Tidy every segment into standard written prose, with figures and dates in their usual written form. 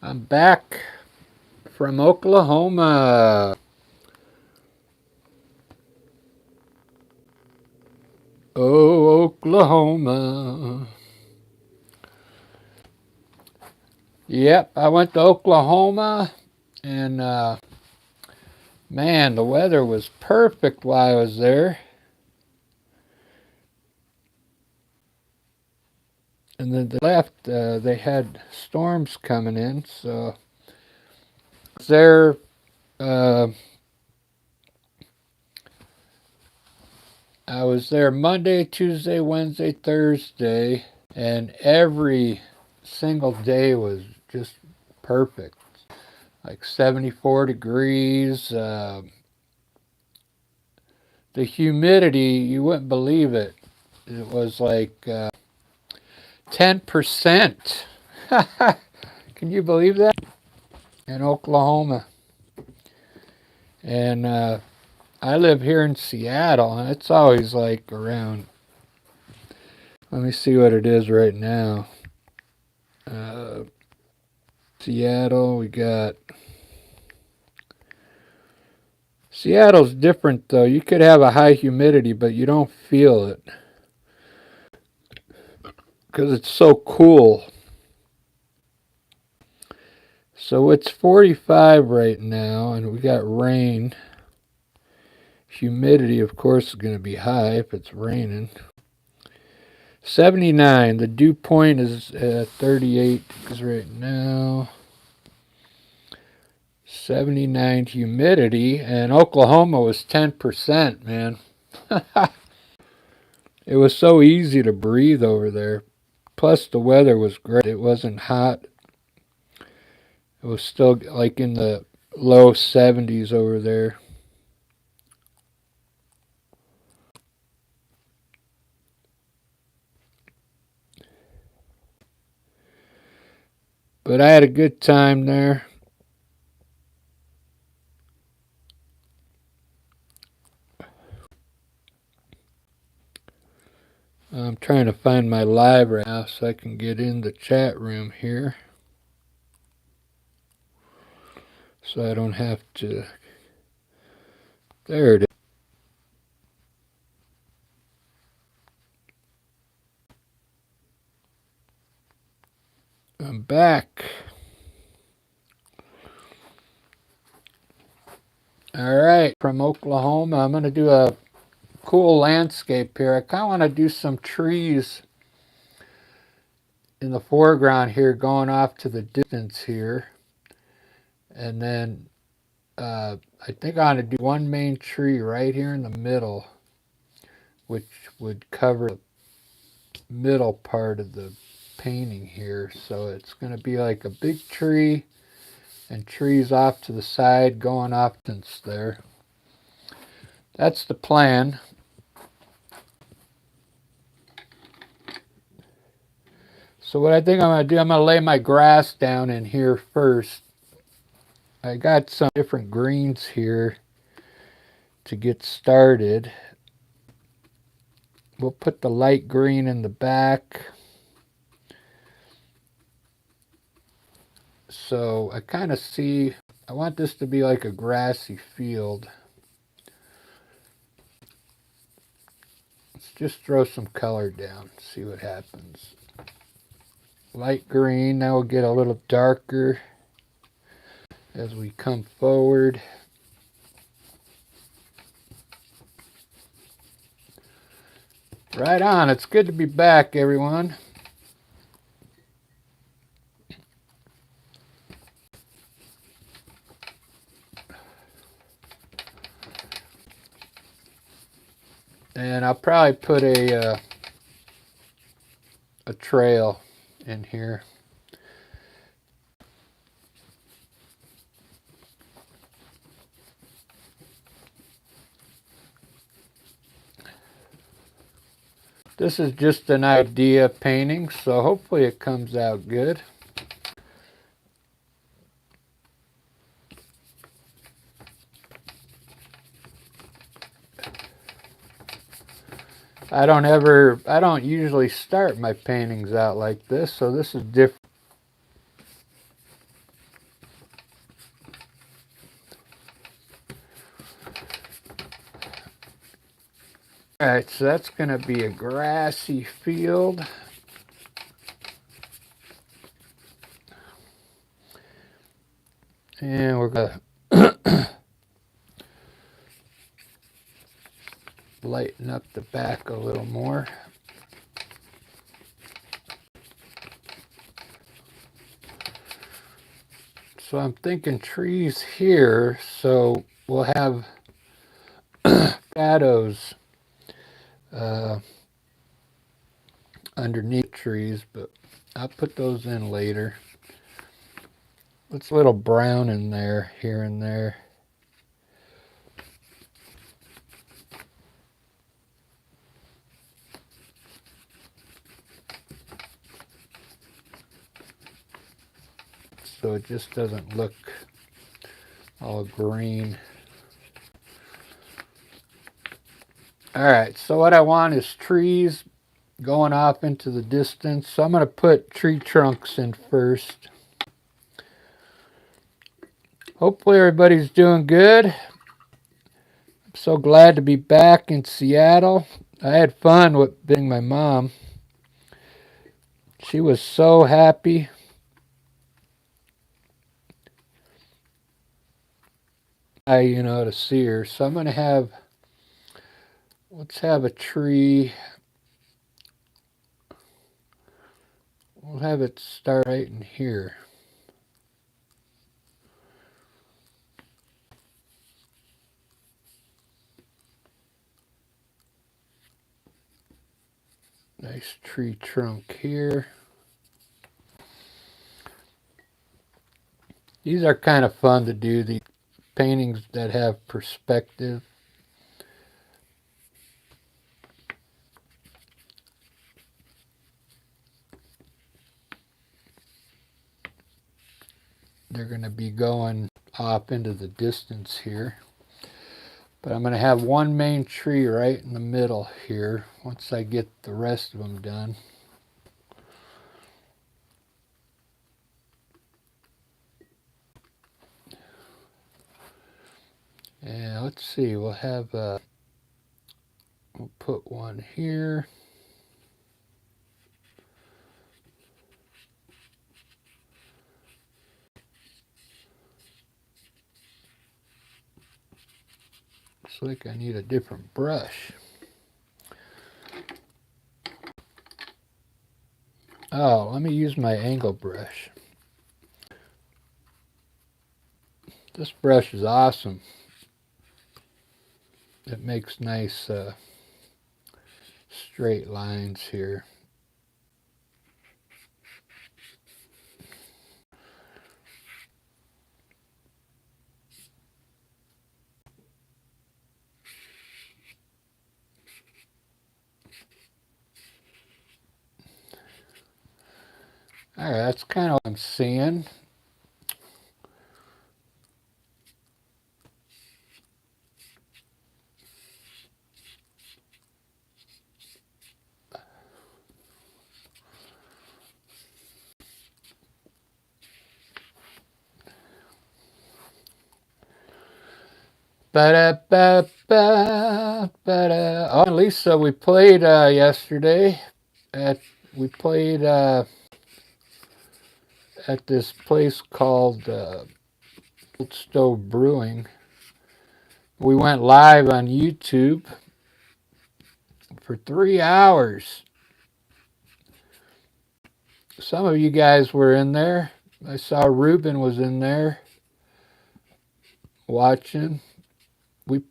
I'm back from Oklahoma. Oh, Oklahoma. Yep, I went to Oklahoma and man, the weather was perfect while I was there. And then they left, they had storms coming in, so I was there. Uh, I was there Monday, Tuesday, Wednesday, Thursday, and every single day was just perfect. Like 74 degrees. The humidity, you wouldn't believe it. It was like 10%. Can you believe that? In Oklahoma. And I live here in Seattle, and it's always like around, let me see what it is right now. Seattle, we got, Seattle's different though. You could have a high humidity, but you don't feel it because it's so cool. So it's 45 right now, and we got rain. Humidity, of course, is going to be high if it's raining. 79. The dew point is 38 right now. 79 humidity, and Oklahoma was 10%, man. It was so easy to breathe over there. Plus, the weather was great. It wasn't hot. It was still like in the low 70s over there. But I had a good time there. I'm trying to find my live right now so I can get in the chat room here. So I don't have to. There it is. I'm back. All right, from Oklahoma, I'm going to do a cool landscape here. I kind of want to do some trees in the foreground here going off to the distance here. And then I think I want to do one main tree right here in the middle, which would cover the middle part of the painting here. So it's going to be like a big tree and trees off to the side going off there. That's the plan. So what I think I'm going to do, I'm going to lay my grass down in here first. I got some different greens here to get started. We'll put the light green in the back. So I kind of see, I want this to be like a grassy field. Let's just throw some color down, see what happens. Light green, now we'll get a little darker as we come forward. Right on, it's good to be back, everyone. And I'll probably put a trail in here. This is just an idea painting, so hopefully it comes out good. I don't usually start my paintings out like this, so this is different. Alright, so that's going to be a grassy field. And we're going to lighten up the back a little more. So I'm thinking trees here, so we'll have shadows underneath trees, but I'll put those in later. It's a little brown in there, here and there. So it just doesn't look all green. Alright, so what I want is trees going off into the distance. So I'm going to put tree trunks in first. Hopefully everybody's doing good. I'm so glad to be back in Seattle. I had fun with visiting my mom. She was so happy. To see her. So I'm going to have, let's have a tree. We'll have it start right in here. Nice tree trunk here. These are kind of fun to do, the paintings that have perspective. They're going to be going off into the distance here. But I'm going to have one main tree right in the middle here once I get the rest of them done. Yeah, let's see. We'll put one here. Looks like I need a different brush. Oh, let me use my angle brush. This brush is awesome. It makes nice straight lines here. Alright, that's kind of what I'm seeing. Ba-da-ba-ba-ba-da. Oh, and Lisa, we played yesterday. We played at this place called Old Stove Brewing. We went live on YouTube for 3 hours. Some of you guys were in there. I saw Ruben was in there watching. We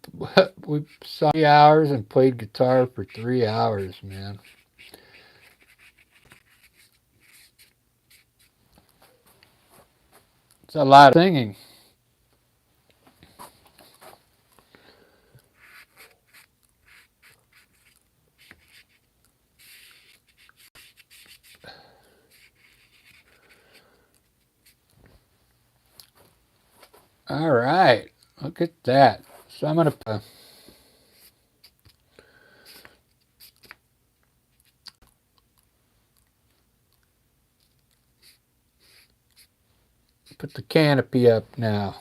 saw 3 hours and played guitar for 3 hours, man. It's a lot of singing. All right, look at that. So I'm going to put the canopy up now.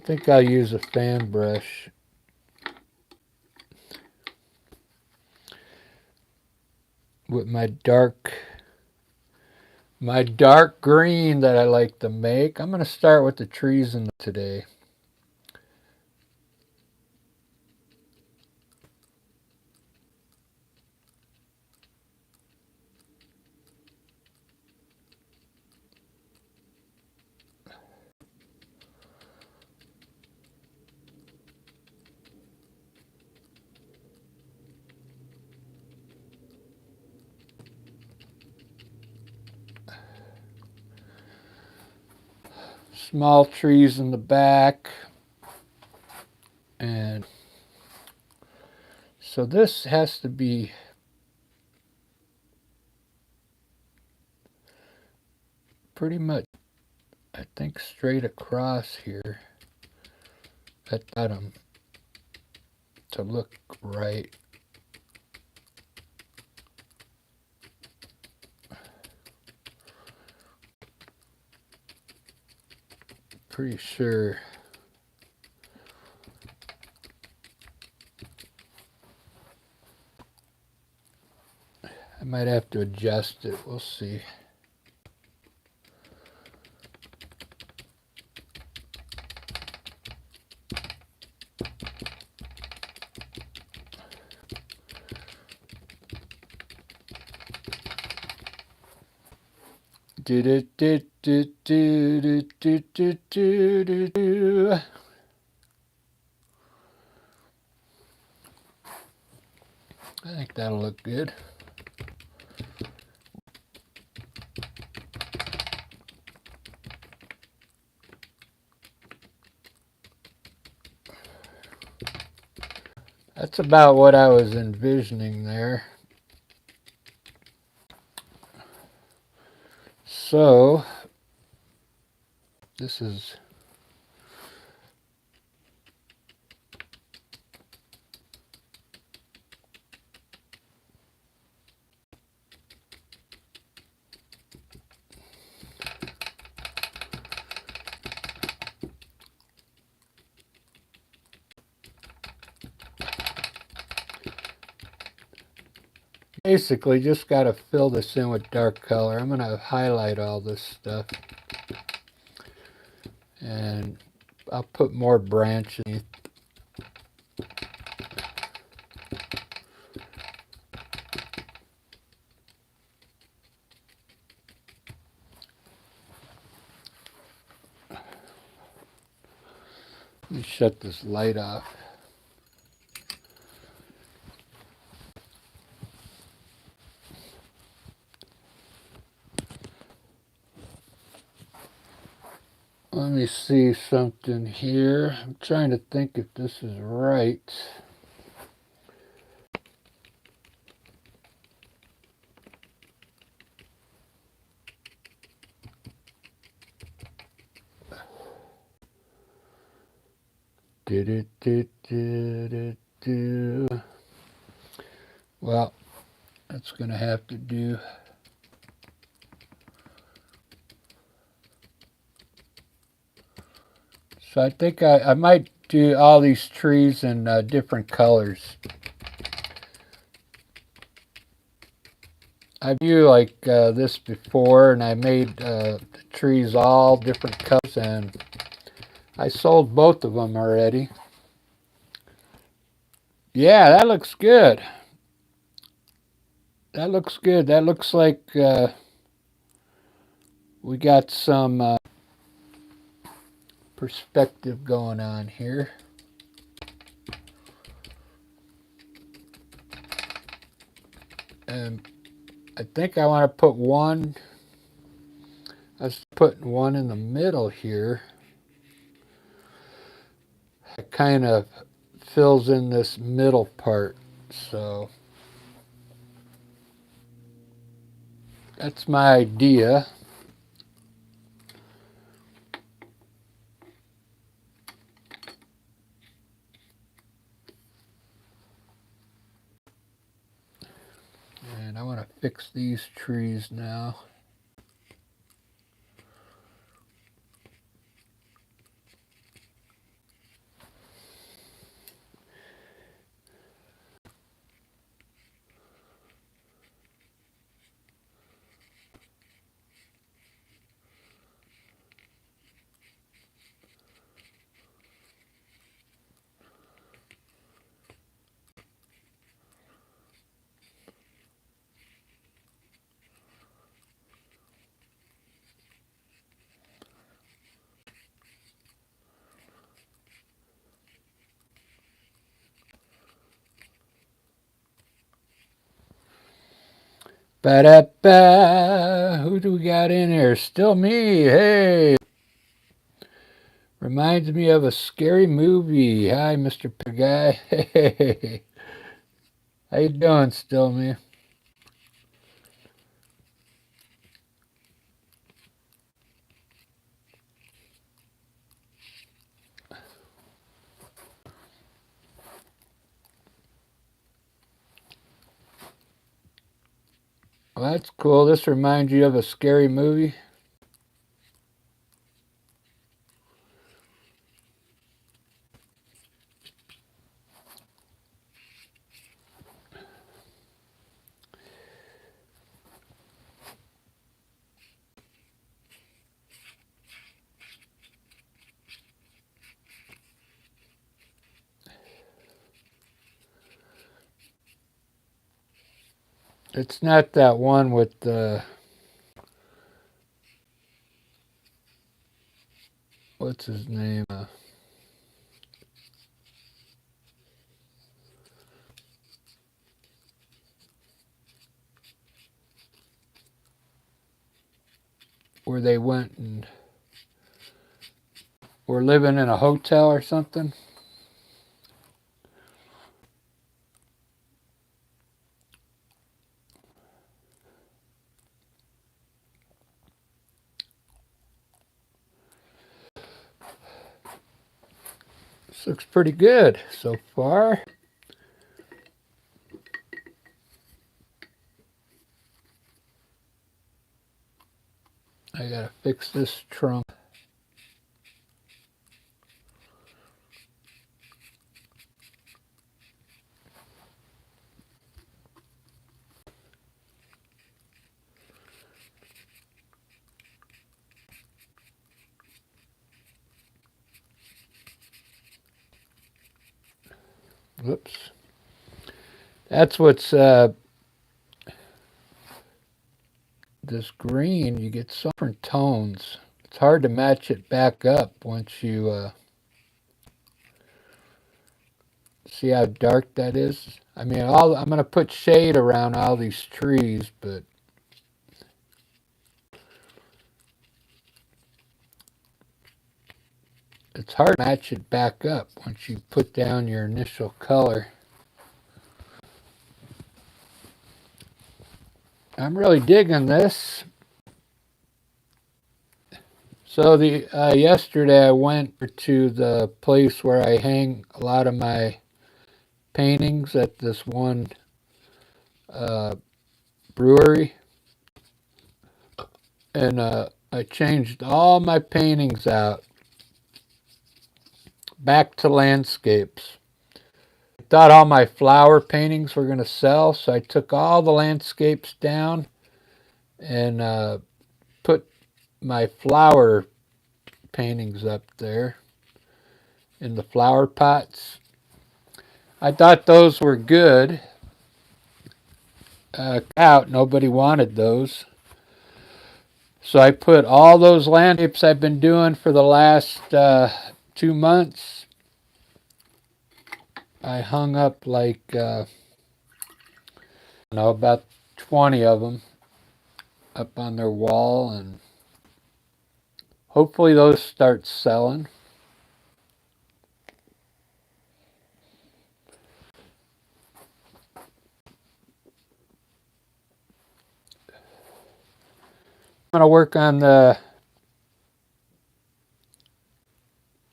think I'll use a fan brush. With my dark green that I like to make. I'm going to start with the trees in today. Small trees in the back. And so this has to be pretty much, I think, straight across here at the bottom to look right. Pretty sure. I might have to adjust it. We'll see. Do do do do do do do do do do. I think that'll look good. That's about what I was envisioning there. So, this is basically just got to fill this in with dark color. I'm going to highlight all this stuff. And I'll put more branches. Let me shut this light off. Let me see something here. I'm trying to think if this is right. Well, that's going to have to do. So I think I might do all these trees in different colors. I've used like this before, and I made the trees all different colors, and I sold both of them already. Yeah, that looks good. That looks good. That looks like we got some perspective going on here. And I think I want to put one. I was putting one in the middle here. It kind of fills in this middle part. So that's my idea. And I want to fix these trees now. Ba-da-ba. Who do we got in here? Still me. Hey. Reminds me of a scary movie. Hi, Mr. Guy. Hey. How you doing, Still me? Well, that's cool. This reminds you of a scary movie? It's not that one with what's his name? Where they went and were living in a hotel or something. This looks pretty good so far. I gotta fix this trunk. Whoops. That's what's this green. You get some different tones. It's hard to match it back up once you see how dark that is. I mean, I'm gonna put shade around all these trees, but it's hard to match it back up once you put down your initial color. I'm really digging this. So the yesterday I went to the place where I hang a lot of my paintings at this one brewery, and I changed all my paintings out back to landscapes. I thought all my flower paintings were going to sell, so I took all the landscapes down and put my flower paintings up there in the flower pots. I thought those were good. Nobody wanted those. So I put all those landscapes I've been doing for the last 2 months. I hung up like, about 20 of them up on their wall, and hopefully those start selling. I'm going to work on the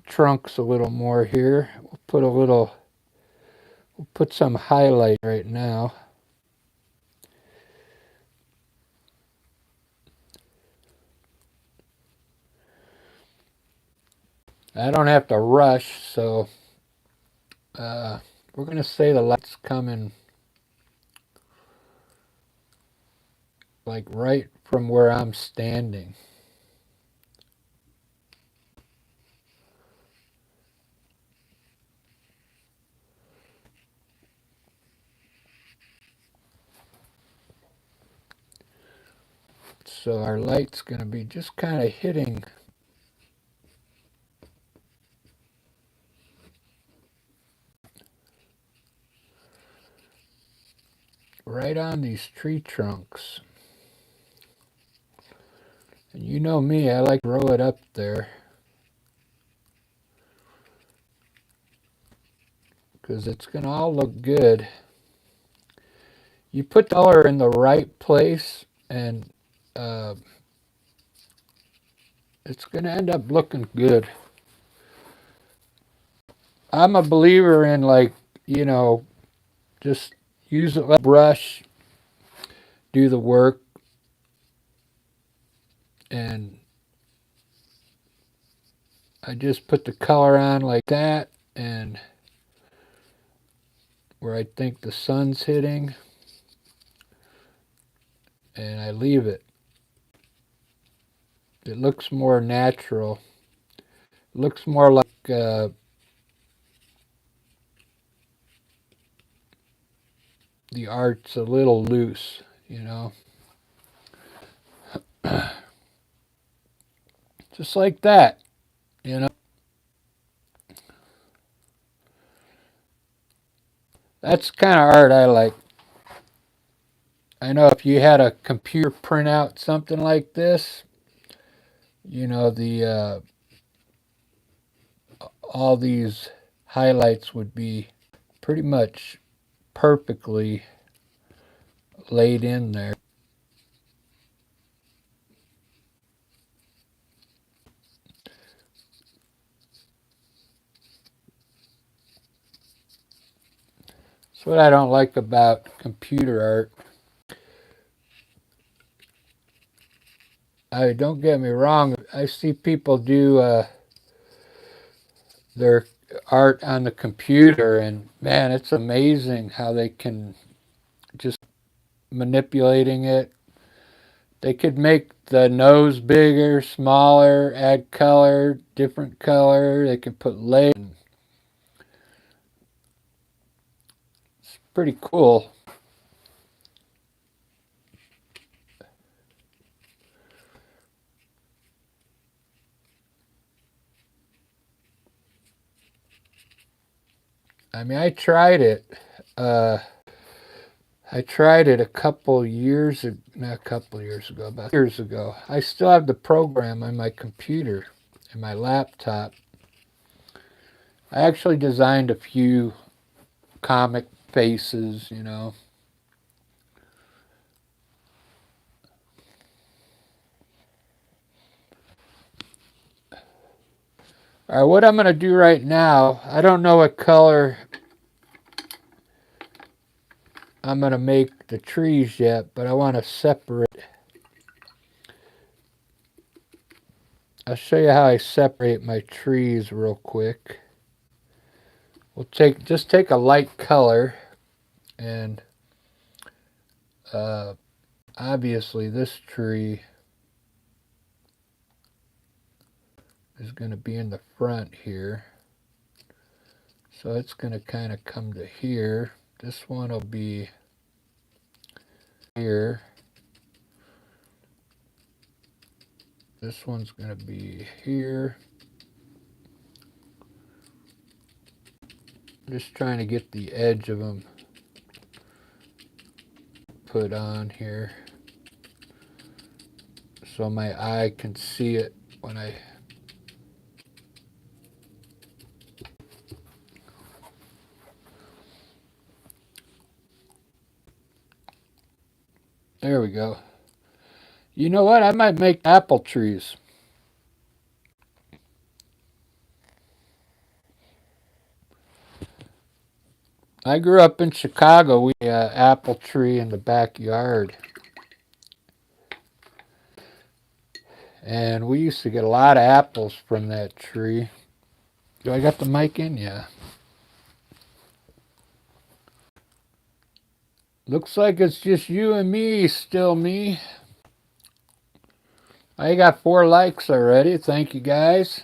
trunks a little more here. We'll put some highlight right now. I don't have to rush, so we're going to say the light's coming like right from where I'm standing. So our light's going to be just kind of hitting right on these tree trunks. And you know me, I like to throw it up there because it's going to all look good. You put the color in the right place and it's going to end up looking good. I'm a believer in, like, you know, just use it like a brush, do the work, and I just put the color on like that, and where I think the sun's hitting, and I leave it. It looks more natural. It looks more like the art's a little loose, you know. Just like that, you know. That's the kind of art I like. I know if you had a computer print out something like this, you know, the all these highlights would be pretty much perfectly laid in there. That's what I don't like about computer art. Don't get me wrong, I see people do their art on the computer, and man, it's amazing how they can just manipulating it. They could make the nose bigger, smaller, add color, different color. They can put layers. It's pretty cool. I mean, I tried it. I tried it a couple years, not a couple years ago, about years ago. I still have the program on my computer and my laptop. I actually designed a few comic faces, you know. All right, what I'm going to do right now, I don't know what color I'm going to make the trees yet, but I want to separate. I'll show you how I separate my trees real quick. We'll just take a light color, and obviously this tree is going to be in the front here. So it's going to kind of come to here. This one will be here. This one's going to be here. Just trying to get the edge of them put on here so my eye can see it when I... There we go. You know what? I might make apple trees. I grew up in Chicago. We had an apple tree in the backyard. And we used to get a lot of apples from that tree. Do I got the mic in? Yeah. Looks like it's just you and me, still me. I got 4 likes already. Thank you, guys.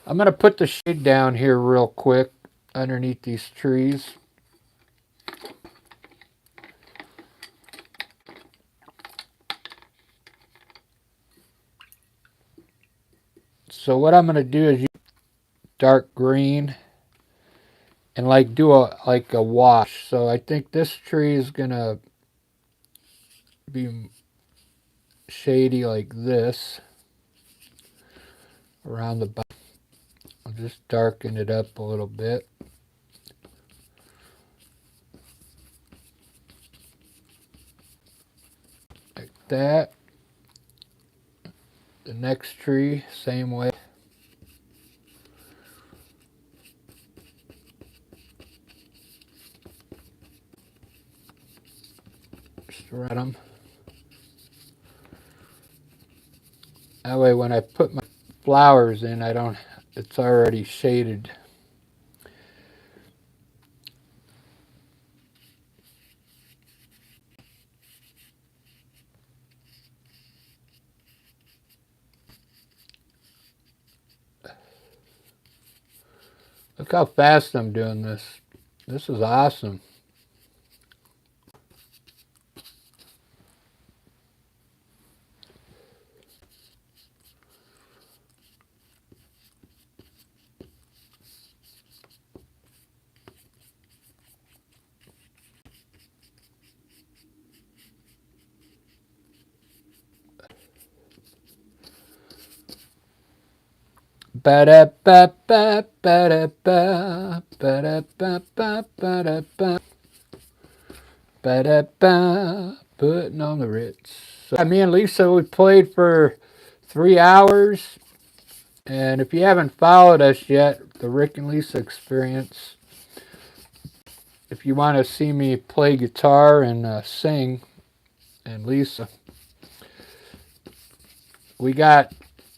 I'm going to put the shade down here real quick underneath these trees. So what I'm going to do is use dark green and like do a wash. So I think this tree is gonna be shady like this around the bottom. I'll just darken it up a little bit. Like that. The next tree, same way. Just around them. That way when I put my flowers in, it's already shaded. Look how fast I'm doing this. This is awesome. Ba-da-ba-ba, ba-da-ba, ba-da-ba-ba, ba-da-ba, ba-da-ba, putting on the Ritz. So, me and Lisa, we played for 3 hours, and if you haven't followed us yet, the Rick and Lisa Experience, if you want to see me play guitar and sing, and Lisa, we got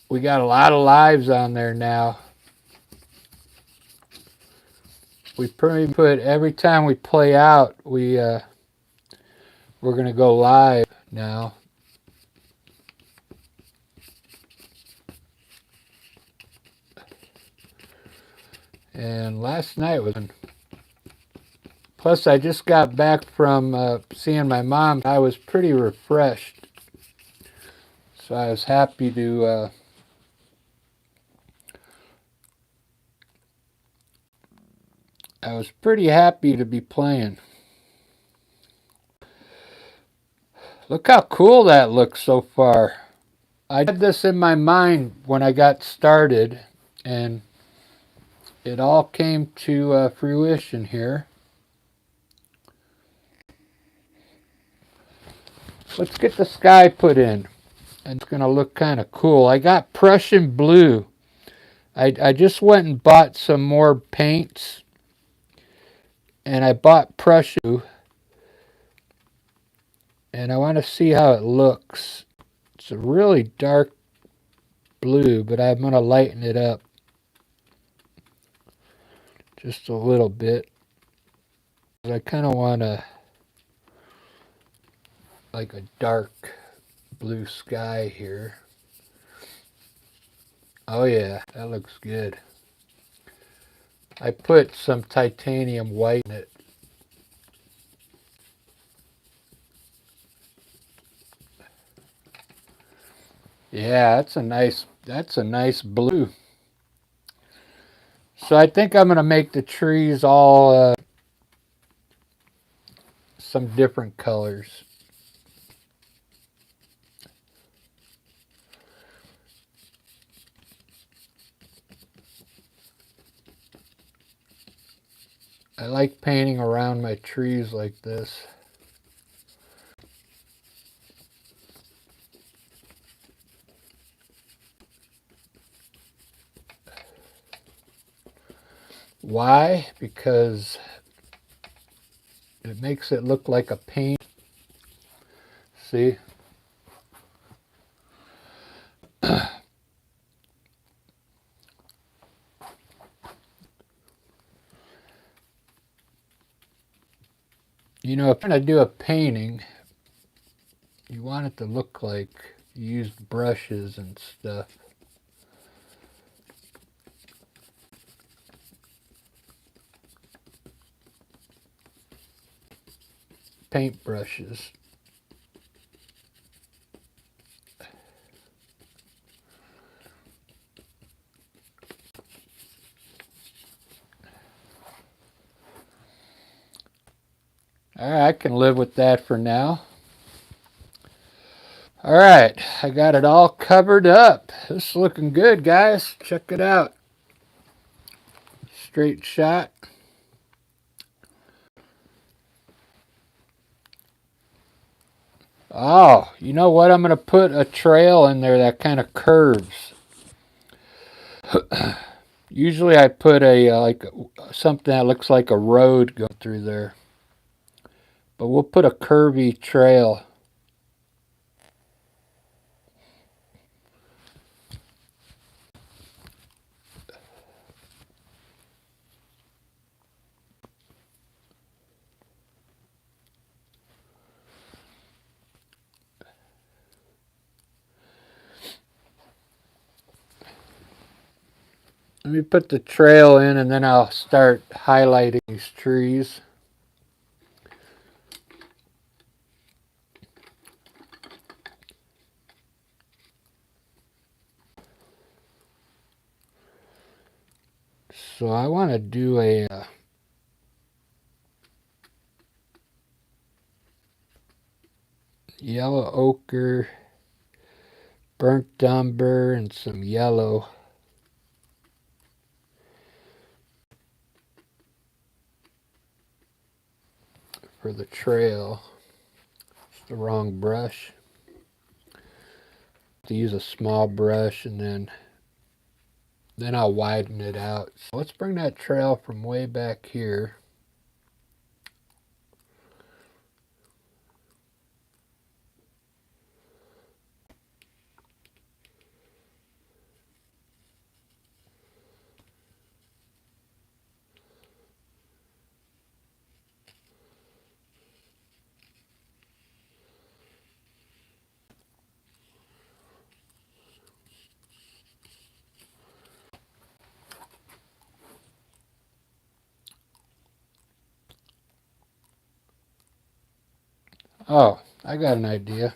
a lot of lives on there now. We pretty put every time we play out, we're gonna go live now. And last night was fun. Plus, I just got back from seeing my mom. I was pretty refreshed, so I was happy to. I was pretty happy to be playing. Look how cool that looks so far. I had this in my mind when I got started, and it all came to fruition here. Let's get the sky put in, and it's going to look kind of cool. I got Prussian blue. I just went and bought some more paints, and I bought Prussian blue, and I want to see how it looks. It's a really dark blue, but I'm going to lighten it up just a little bit. I kind of want like a dark blue sky here. Oh yeah, that looks good. I put some titanium white in it. Yeah, that's a nice blue. So I think I'm going to make the trees all some different colors. I like painting around my trees like this. Why? Because it makes it look like a paint. See? You know, if you're going to do a painting, you want it to look like you used brushes and stuff. Paint brushes. All right, I can live with that for now. All right, I got it all covered up. This is looking good, guys. Check it out. Straight shot. Oh, you know what? I'm going to put a trail in there that kind of curves. Usually I put a like something that looks like a road go through there. But we'll put a curvy trail. Let me put the trail in and then I'll start highlighting these trees. So I want to do a yellow ochre, burnt umber, and some yellow. For the trail. It's the wrong brush. To use a small brush and then I'll widen it out. So let's bring that trail from way back here. Oh, I got an idea.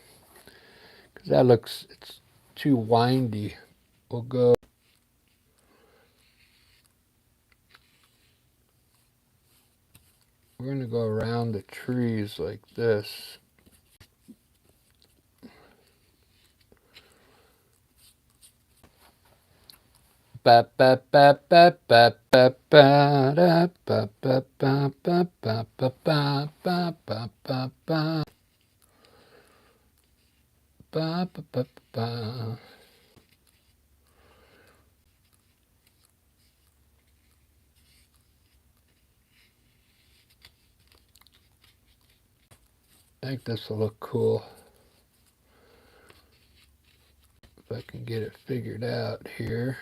Because that looks, it's too windy. We're going to go around the trees like this. Ba ba ba ba ba ba ba da ba ba ba ba ba ba ba ba ba ba ba ba ba ba ba. I think this will look cool. If I can get it figured out here.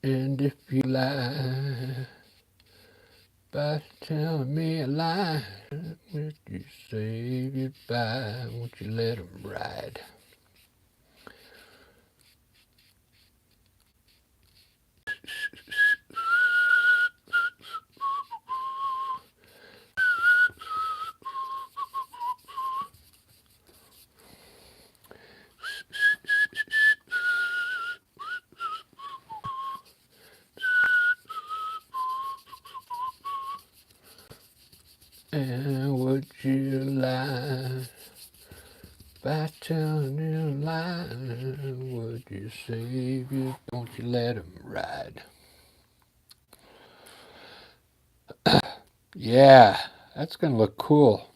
And if you lie by telling me a lie, would you say goodbye? Won't you let 'em ride? And would you lie by telling me a lie? Would you save you? Don't you let 'em ride? Yeah, that's gonna look cool.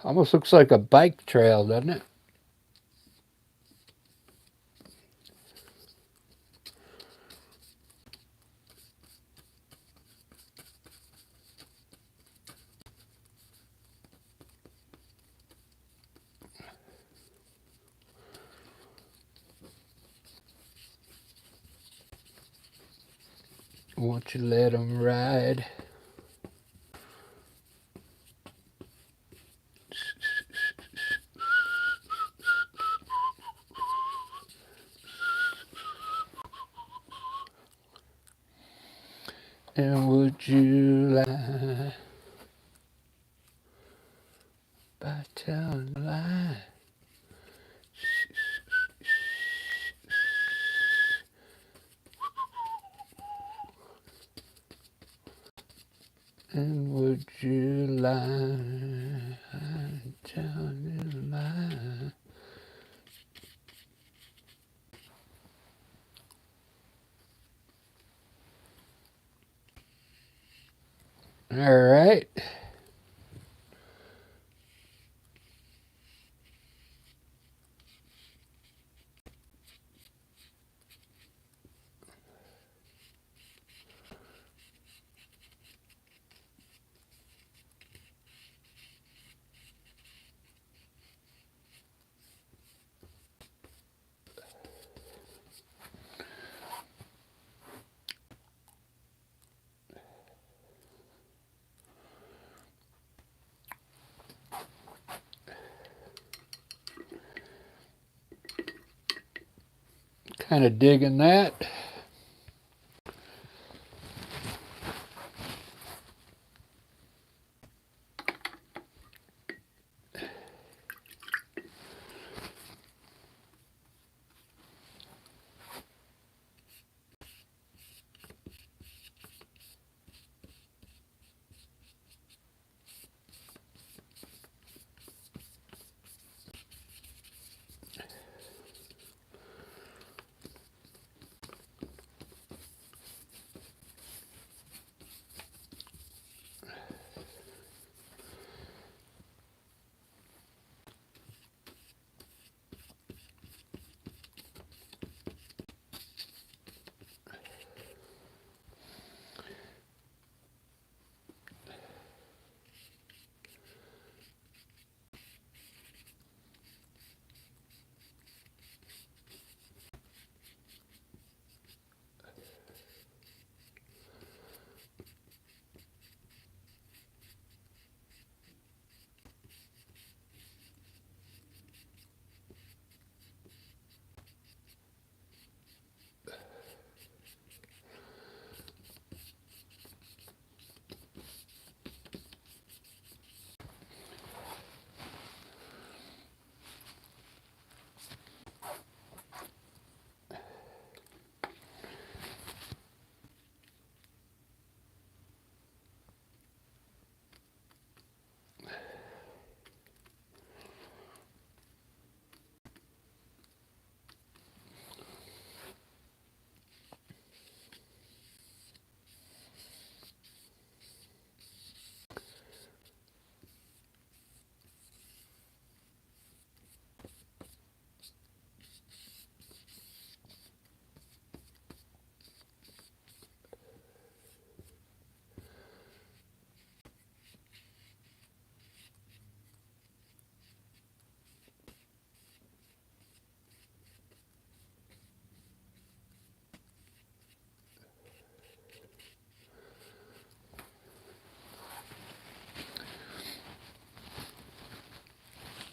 Almost looks like a bike trail, doesn't it? Won't you let 'em ride? And would you lie by telling a lie? And would you lie by telling a lie? All right. Kind of digging that.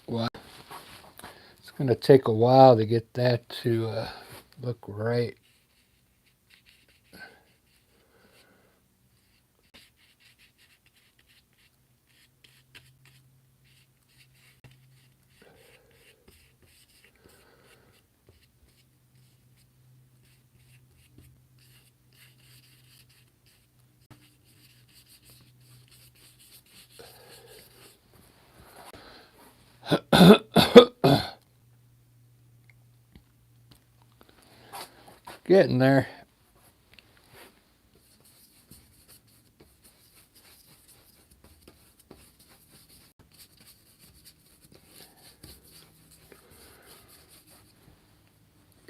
Well, it's going to take a while to get that to look right. Getting there.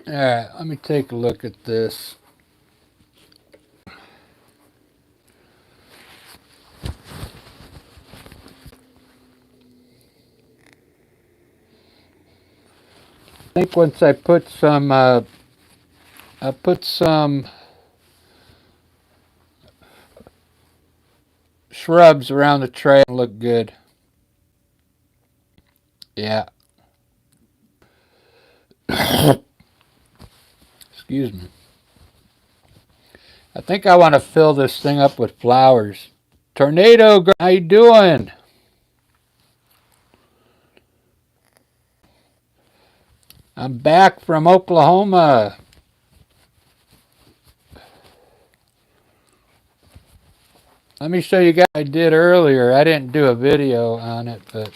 Alright, let me take a look at this. I think once I put some shrubs around the tray, it'll look good. Yeah. Excuse me. I think I want to fill this thing up with flowers. Tornado, how you doing? I'm back from Oklahoma. Let me show you guys what I did earlier. I didn't do a video on it, but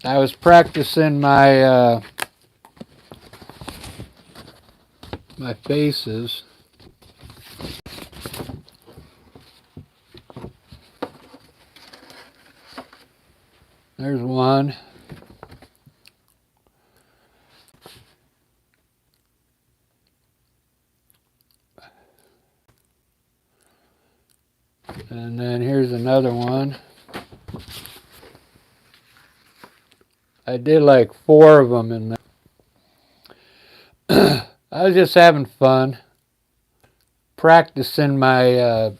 I was practicing my my faces. There's one. And then here's another one. I did like 4 of them in there. I was just having fun. Practicing my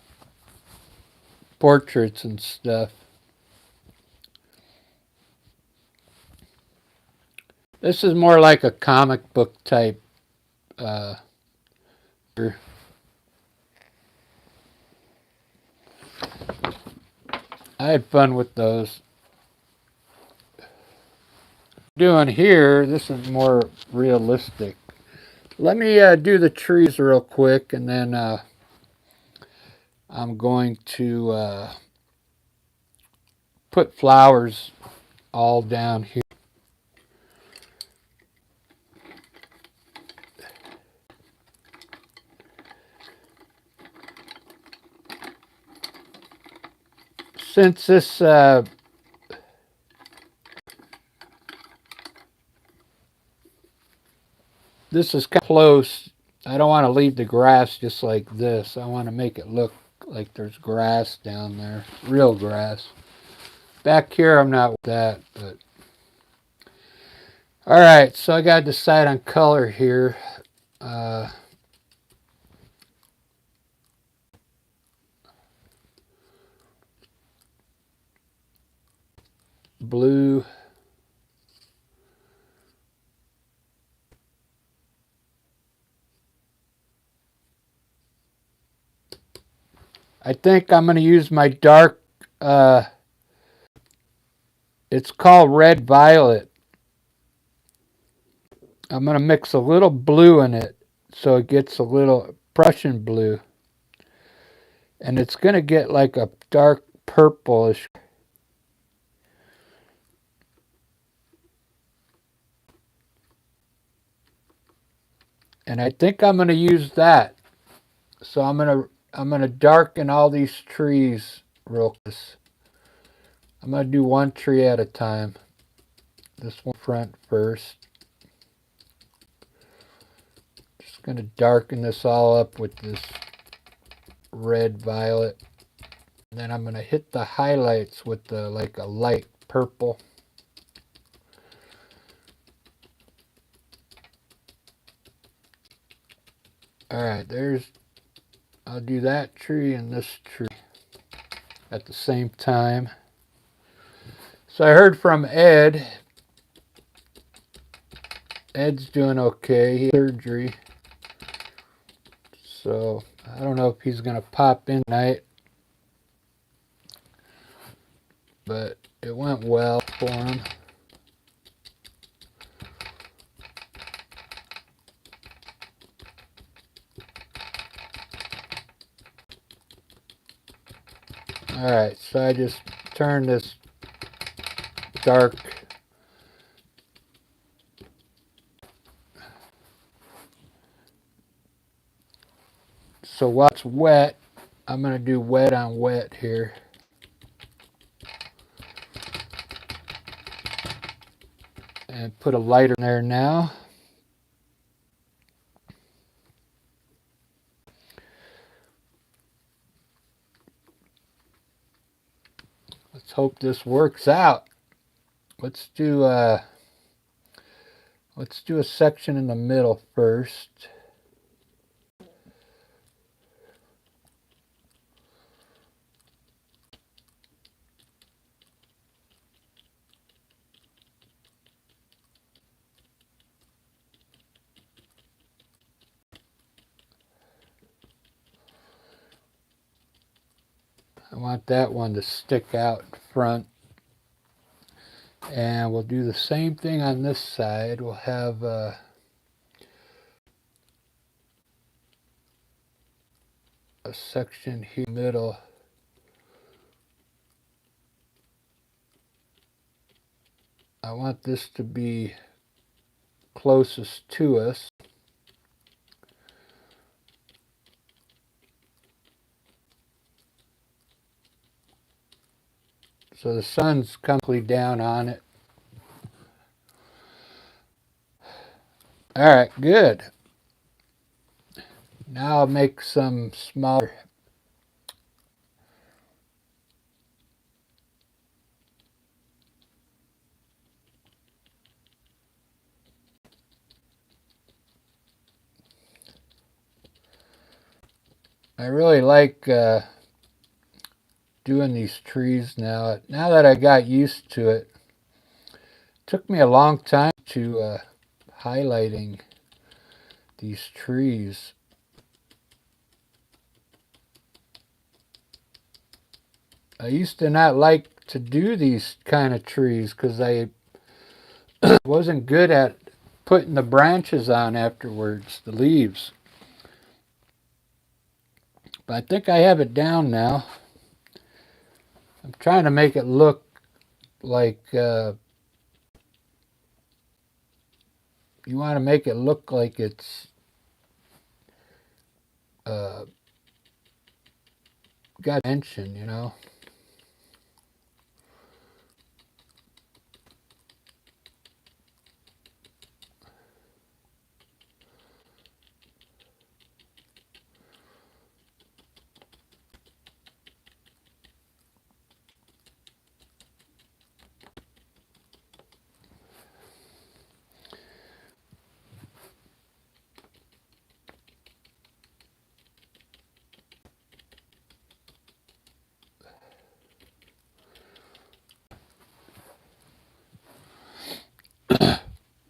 portraits and stuff. This is more like a comic book type. I had fun with those. Doing here, this is more realistic. Let me do the trees real quick, and then I'm going to put flowers all down here. Since this this is kind of close, I don't want to leave the grass just like this. I want to make it look like there's grass down there, real grass. Back here, I'm not with that, but all right. So I got to decide on color here. Blue. I think I'm going to use my dark, it's called red violet. I'm going to mix a little blue in it so it gets a little Prussian blue. And it's going to get like a dark purplish. And I think I'm going to use that. So I'm going to darken all these trees real quick. I'm going to do one tree at a time. This one front first. Just going to darken this all up with this red violet. And then I'm going to hit the highlights with the like a light purple. Alright, I'll do that tree and this tree at the same time. So I heard from Ed. Ed's doing okay. He had surgery. So I don't know if he's going to pop in tonight. But it went well for him. Alright, so I just turned this dark so while it's wet, I'm going to do wet on wet here. And put a lighter in there now. Let's hope this works out. Let's do a section in the middle first. I want that one to stick out front. And we'll do the same thing on this side. We'll have a section here in the middle. I want this to be closest to us. So the sun's completely down on it. All right, good. Now I'll make some smaller. I really like doing these trees now. Now that I got used to it, took me a long time to highlighting these trees. I used to not like to do these kind of trees because I wasn't good at putting the branches on afterwards, the leaves. But I think I have it down now. I'm trying to make it look like you want to make it look like it's got tension, you know.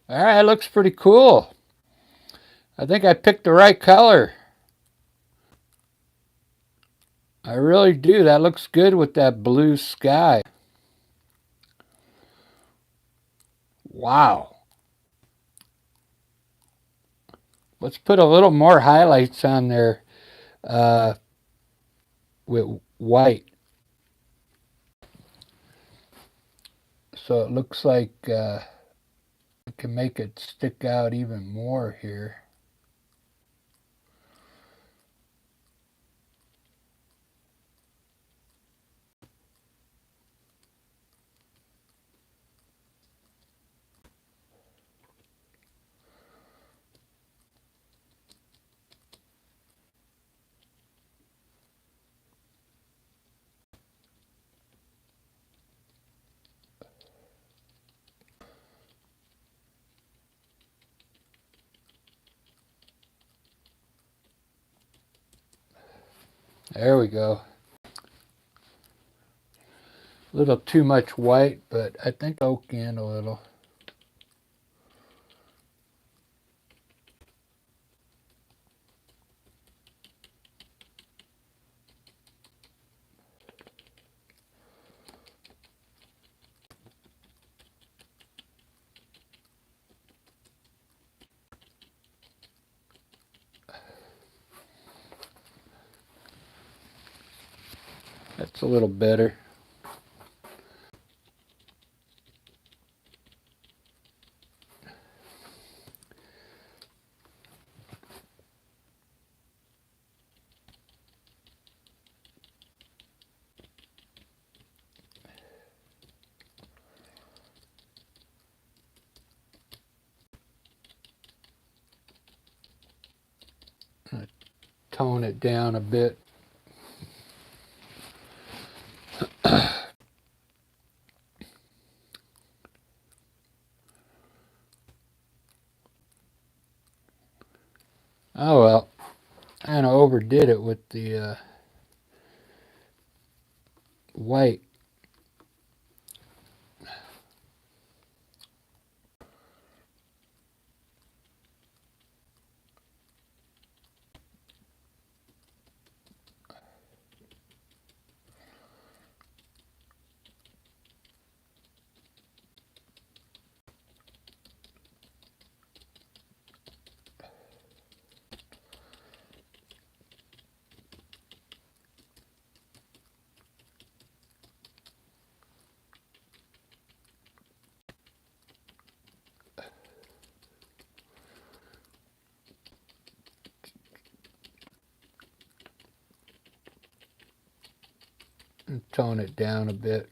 All right, looks pretty cool. I think I picked the right color. I really do. That looks good with that blue sky. Wow. Let's put a little more highlights on there with white. So it looks like I can make it stick out even more here. There we go. A little too much white, but I think I'll soak in a little. That's a little better. tone it down a bit. Oh well, I kind of overdid it with the white. And tone it down a bit.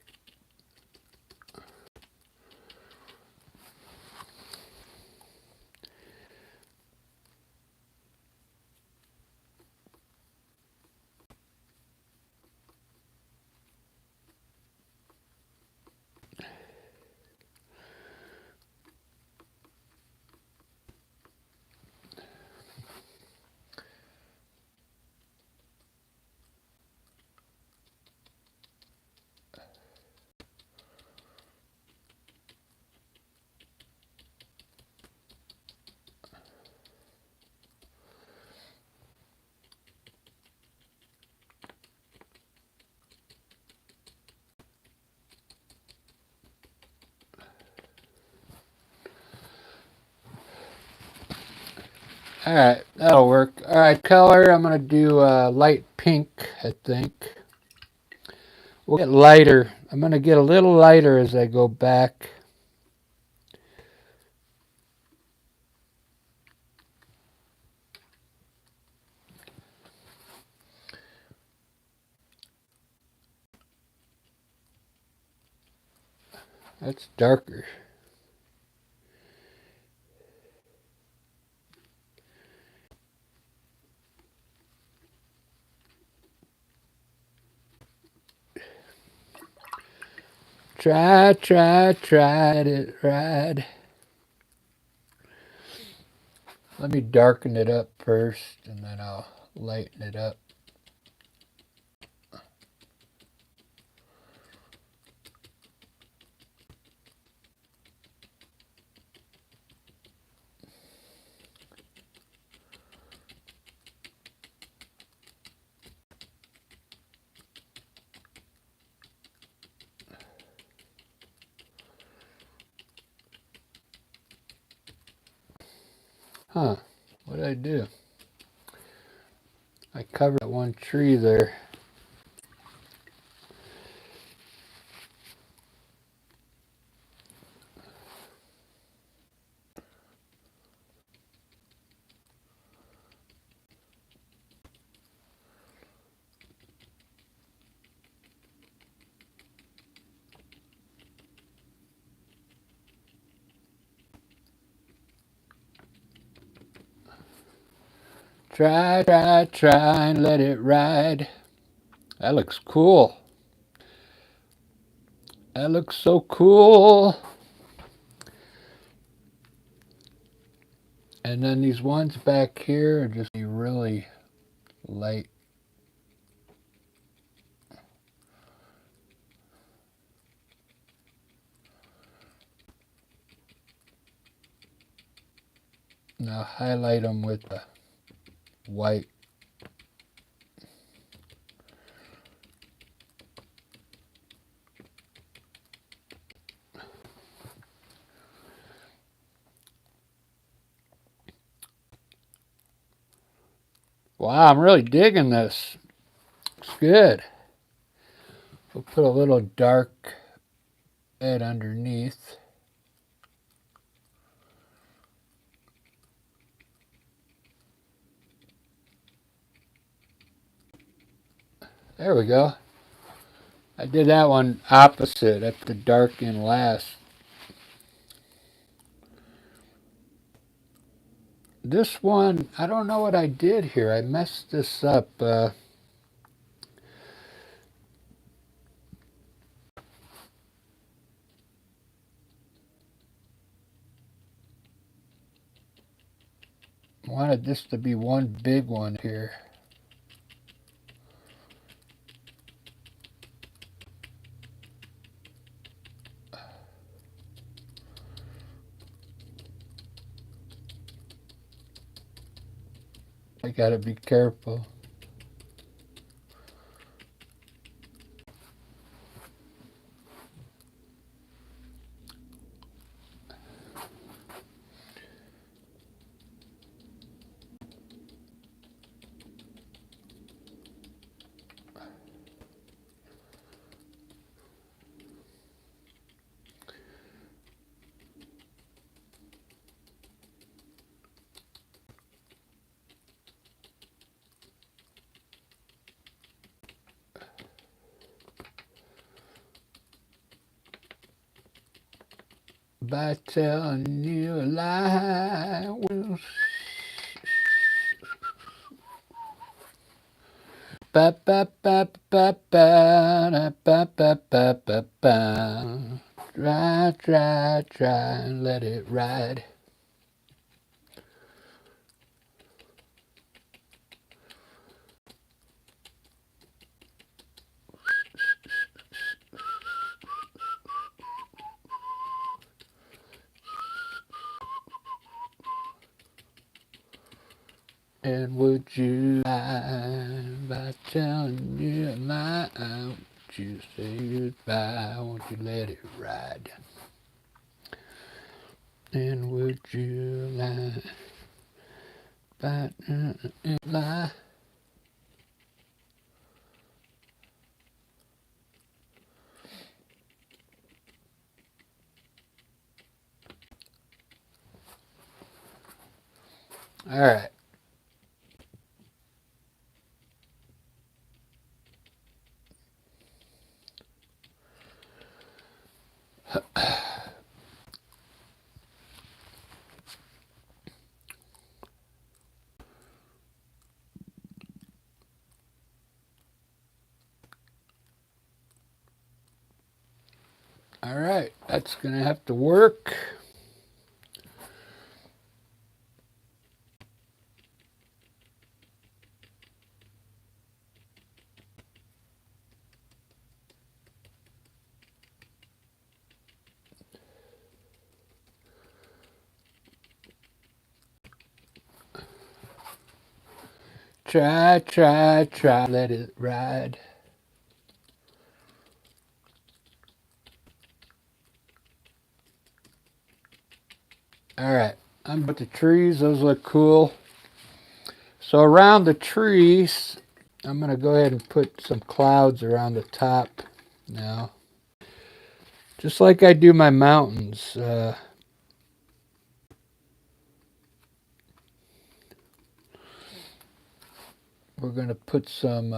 Alright, that'll work. Alright, color, I'm going to do light pink, I think. We'll get lighter. I'm going to get a little lighter as I go back. That's darker. Try it right. Let me darken it up first, and then I'll lighten it up. Huh, what did I do? I covered that one tree there. Try and let it ride. That looks cool. That looks so cool. And then these ones back here are just really light. Now highlight them with the white. Wow, I'm really digging this. Looks good. We'll put a little dark red underneath. There we go. I did that one opposite. That's the dark in last. This one, I don't know what I did here. I messed this up. Wanted this to be one big one here. I gotta be careful. By telling you a lie, will ba ba ba ba ba ba ba ba ba ba. Try, try, try, and let it ride. And would you lie by telling you a lie? Would you say goodbye? Won't you let it ride? And would you lie by lie? All right. All right, that's going to have to work. Try, try, try, let it ride. All right, I'm with the trees. Those look cool. So around the trees, I'm going to go ahead and put some clouds around the top now. Just like I do my mountains. We're going to put some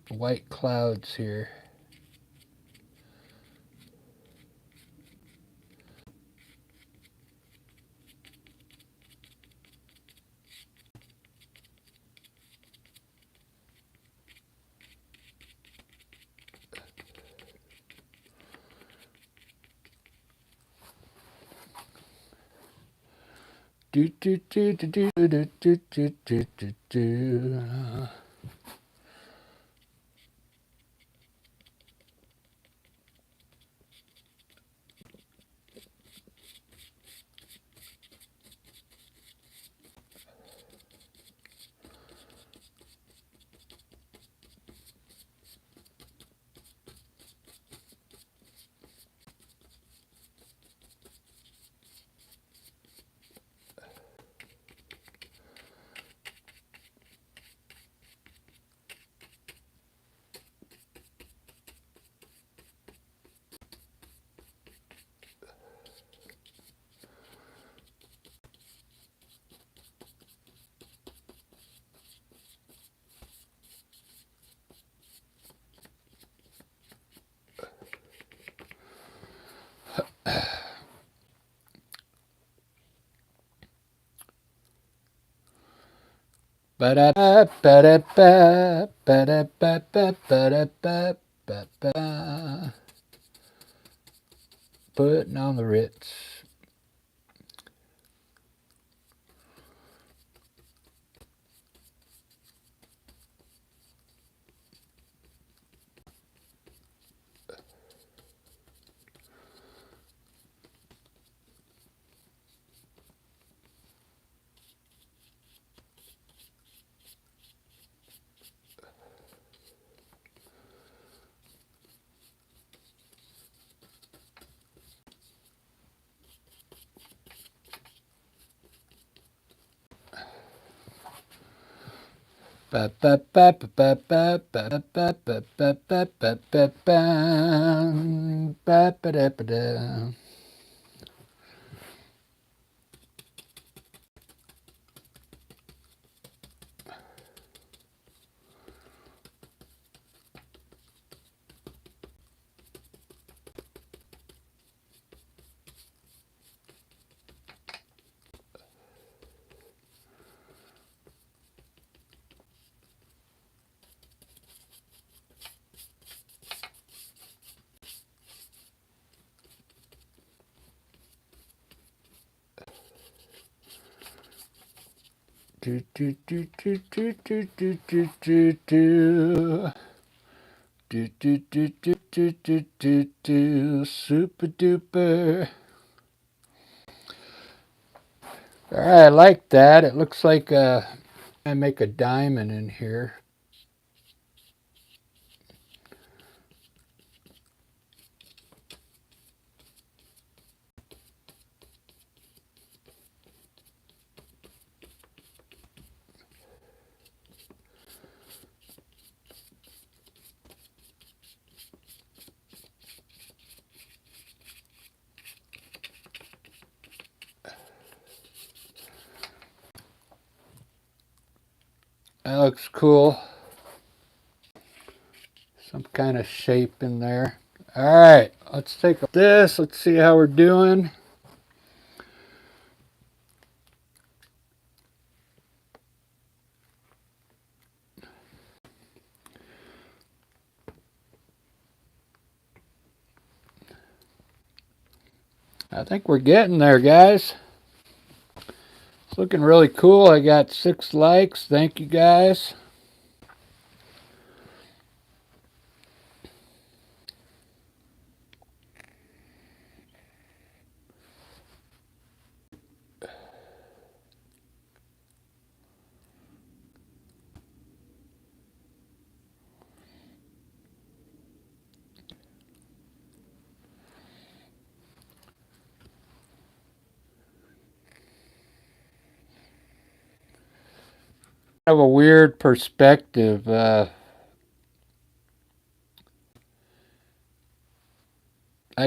white clouds here. Do do do do do do do do do do do. Putting on the Ritz. Do do do do do do do do do do. Do do do do do do do do. Super duper. All right, I like that. It looks like I make a diamond in here. That looks cool. Some kind of shape in there. All right, let's take this. Let's see how we're doing. I think we're getting there, guys. It's looking really cool. I got 6 likes. Thank you, guys. Have a weird perspective. I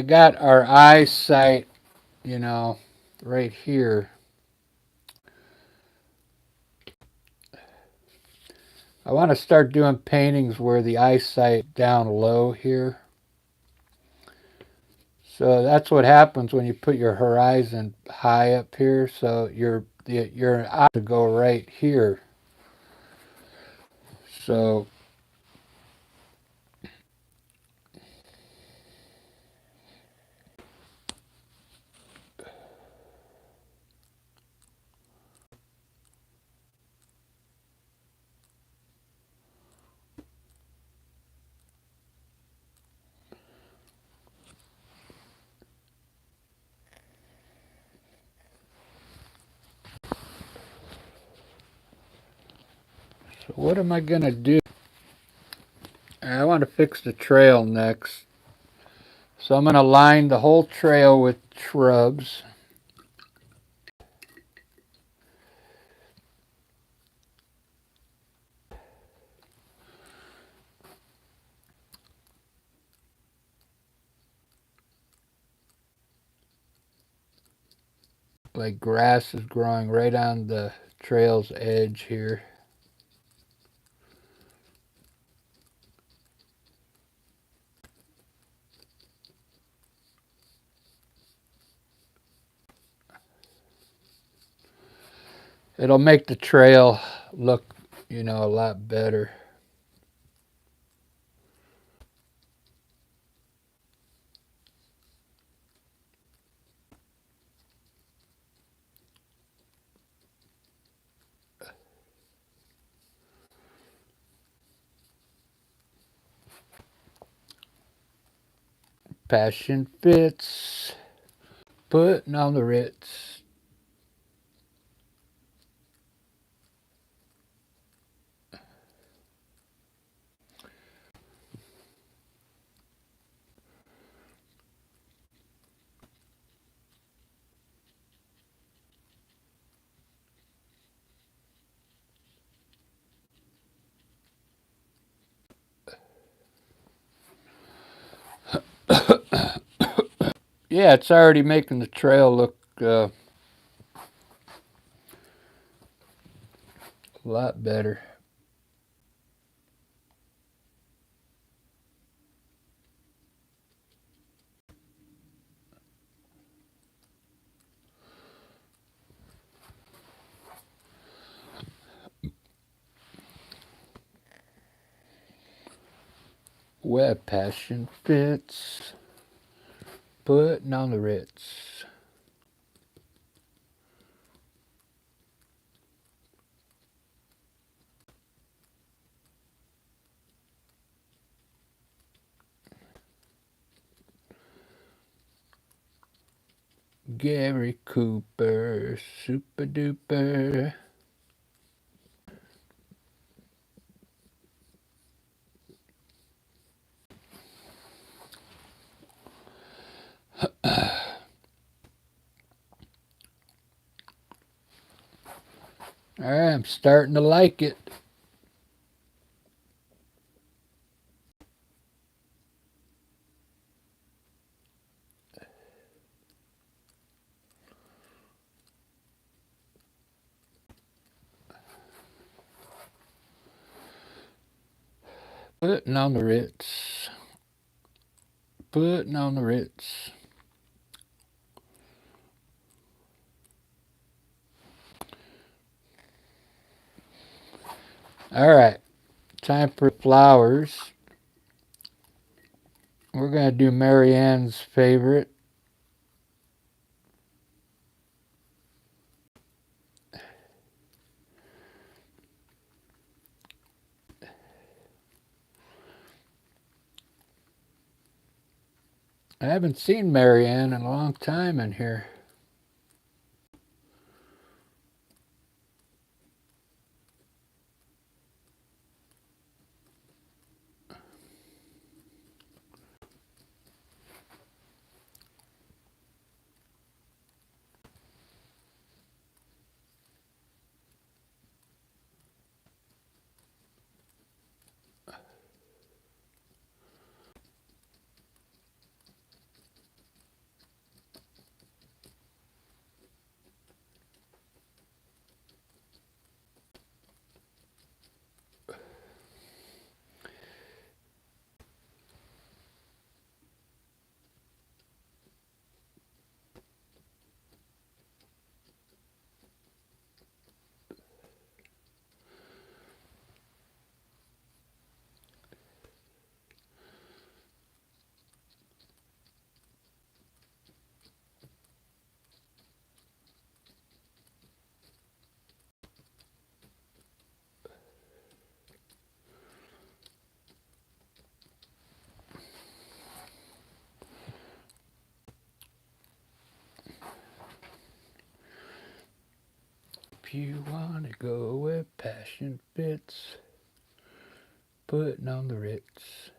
got our eyesight, you know, right here. I want to start doing paintings where the eyesight down low here. So that's what happens when you put your horizon high up here. So your eye to go right here. So what am I going to do? I want to fix the trail next. So I'm going to line the whole trail with shrubs. Like grass is growing right on the trail's edge here. It'll make the trail look you know, a lot better. Passion fits, putting on the Ritz. Yeah, it's already making the trail look a lot better. Where passion fits, putting on the Ritz. Gary Cooper, super duper. Alright, I'm starting to like it. Putting on the Ritz. Putting on the Ritz. Alright, time for flowers. We're going to do Marianne's favorite. I haven't seen Marianne in a long time in here. If you want to go where passion fits, putting on the Ritz.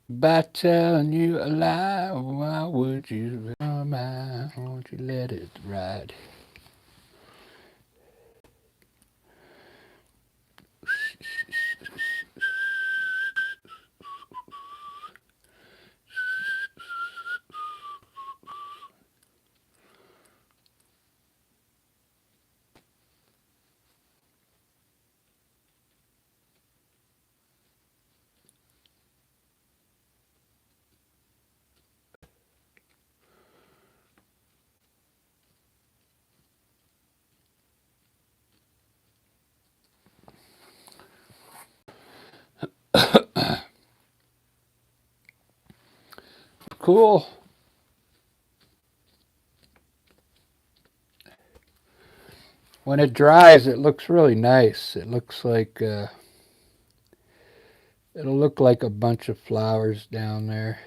By telling you a lie, why would you mine? Won't you let it ride? Cool. When it dries, it looks really nice. It looks like it'll look like a bunch of flowers down there.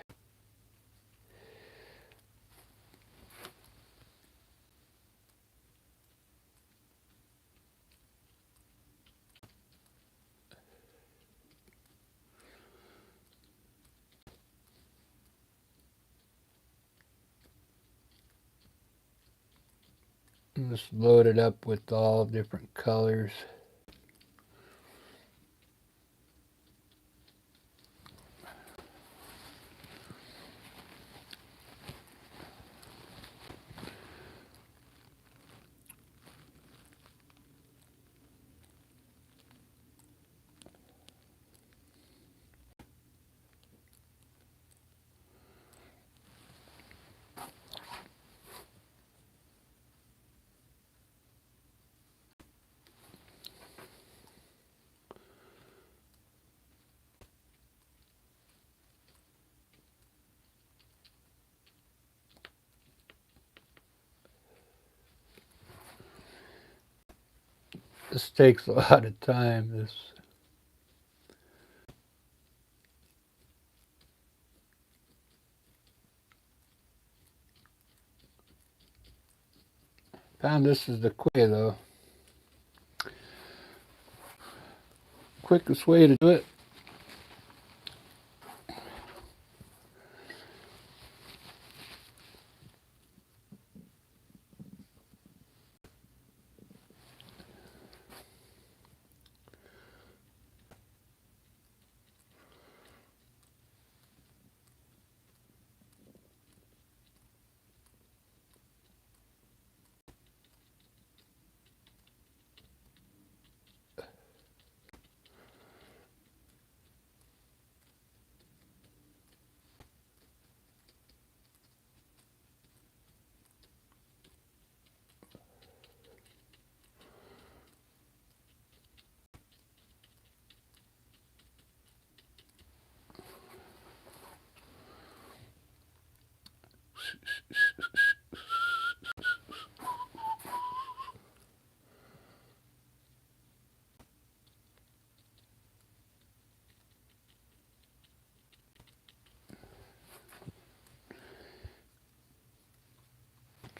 Just load it up with all different colors. This takes a lot of time. This found this is the quick way though. Quickest way to do it.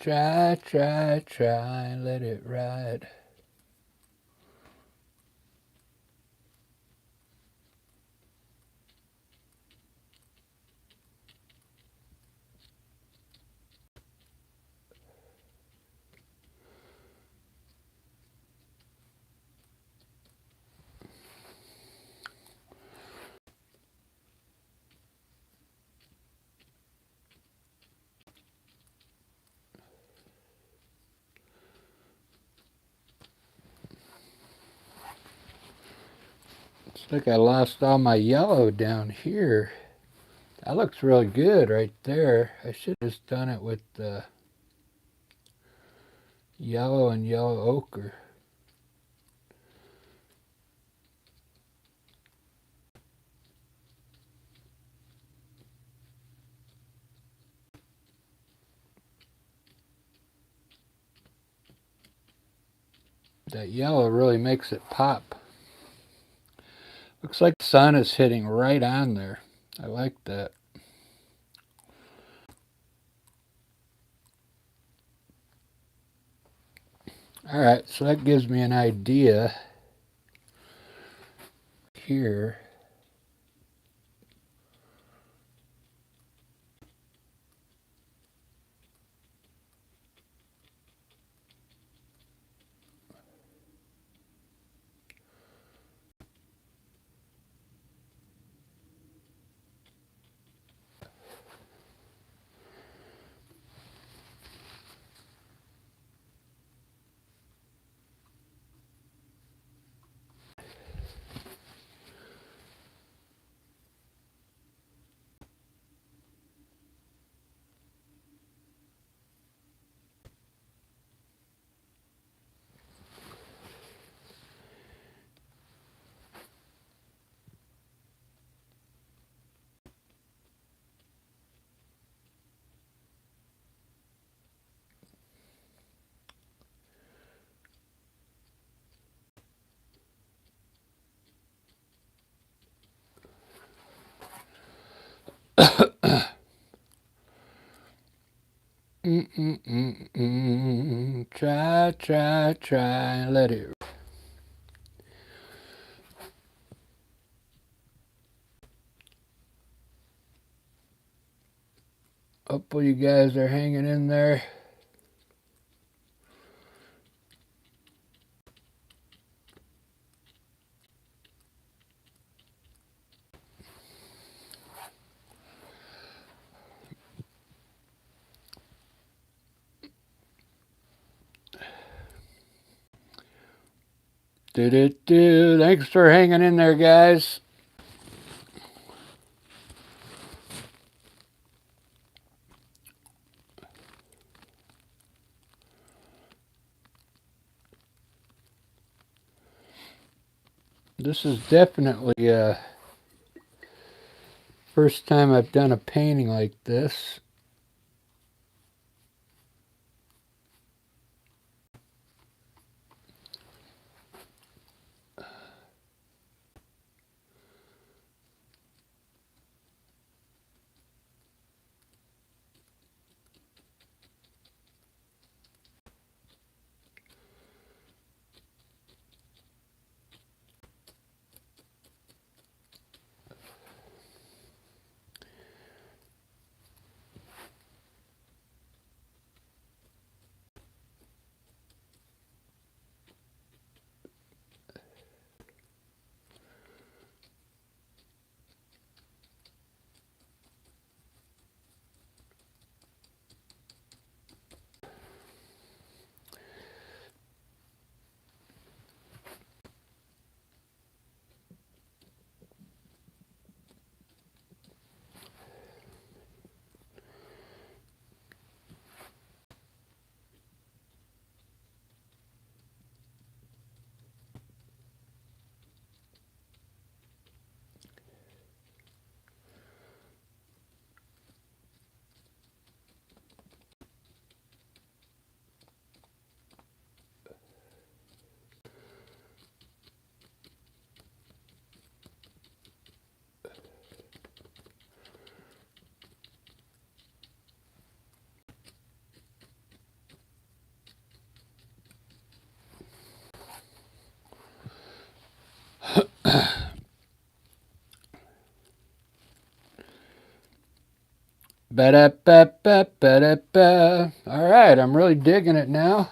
Try, let it ride. Looks like I lost all my yellow down here. That looks really good right there. I should have just done it with the yellow and yellow ochre. That yellow really makes it pop. Looks like the sun is hitting right on there. I like that. Alright, so that gives me an idea here. and let it. Hopefully you guys are hanging in there. Thanks for hanging in there, guys. This is definitely a first time I've done a painting like this. Ba-da-ba-ba-ba-da-ba. All right, I'm really digging it now.